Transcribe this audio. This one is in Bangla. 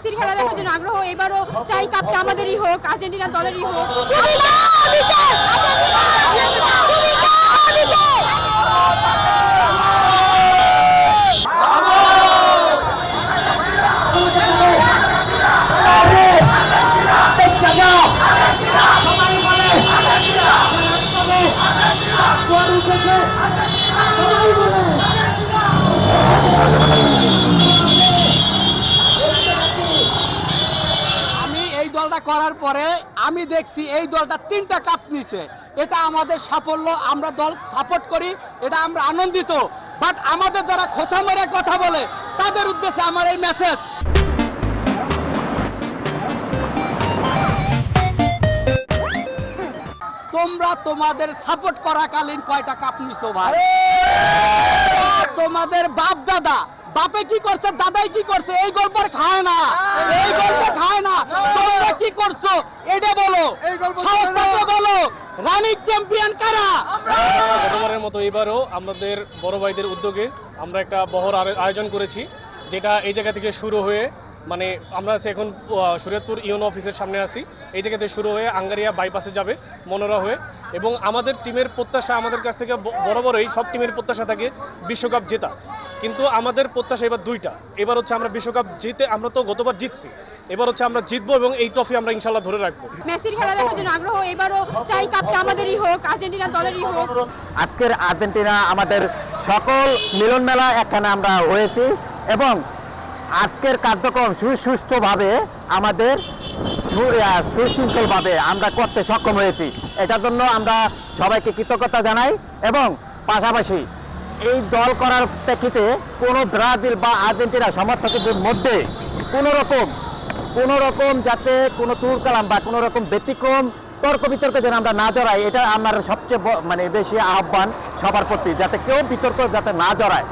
মেসির খেলা দেখার জন্য আগ্রহ। এবারও চাই কাপটা আমাদেরই হোক, আর্জেন্টিনা দলেরই হোক। করার পরে আমি দেখছি এই দলটা 3টা কাপ নিছে। এটা আমাদের সাফল্য, আমরা দল সাপোর্ট করি, এটা আমরা আনন্দিত। বাট আমাদের যারা খোসা মেরে কথা বলে তাদের উদ্দেশ্যে আমার এই মেসেজ, তোমরা তোমাদের সাপোর্ট করাকালীন কয়টা কাপ নিছো ভাই? তোমাদের বাপ দাদা, বাপে কি করছে, দাদাই কি করছে, এই গল্প খায় না, এই গল্প খায় না। তোমরা কি করছো এটা বলো, সাহস থাকলে বলো। রানিং চ্যাম্পিয়ন কারা? গতবারের মতো এবারও আমাদের বড় ভাইদের উদ্যোগে আমরা একটা বহর আয়োজন করেছি, যেটা এই জায়গা থেকে শুরু হয়ে মানে আমরা আছি এখন শরীয়তপুর ইউনো অফিসের সামনে আছি। এই জায়গা থেকে শুরু হয়ে আঙ্গারিয়া বাইপাসে যাবে মনোরা হয়ে। এবং আমাদের টিমের প্রত্যাশা, আমাদের কাছ থেকে বরাবরই সব টিমের প্রত্যাশা থাকে বিশ্বকাপ জেতা। কিন্তু আমাদের প্রত্যাশা এবার 2টা। এবার হচ্ছে আমরা বিশ্বকাপ জিতে, আমরা তো গতবার জিতছি, এবার হচ্ছে আমরা জিতবো এবং এই ট্রফি আমরা ইনশাল্লাহ ধরে রাখবো। মেসির খেলা দেখার জন্য আগ্রহ। এবারও চাই কাপটা আমাদেরই হোক, আর্জেন্টিনা দলেরই হোক। আজকের আর্জেন্টিনা আমাদের সকল মিলন মেলা এখানে আমরা হয়েছি এবং আজকের কার্যক্রম সুষ্ঠুভাবে আমাদের সুশৃঙ্খলভাবে আমরা করতে সক্ষম হয়েছি। এটার জন্য আমরা সবাইকে কৃতজ্ঞতা জানাই এবং পাশাপাশি এই দল করার প্রেক্ষিতে কোনো ব্রাজিল বা আর্জেন্টিনা সমর্থকদের মধ্যে কোনো রকম যাতে কোনো তুরকালাম বা কোনো রকম ব্যতিক্রম তর্ক বিতর্কে যেন আমরা না জড়াই, এটা আমার সবচেয়ে বেশি আহ্বান সবার প্রতি, যাতে কেউ বিতর্ক যাতে না জড়ায়।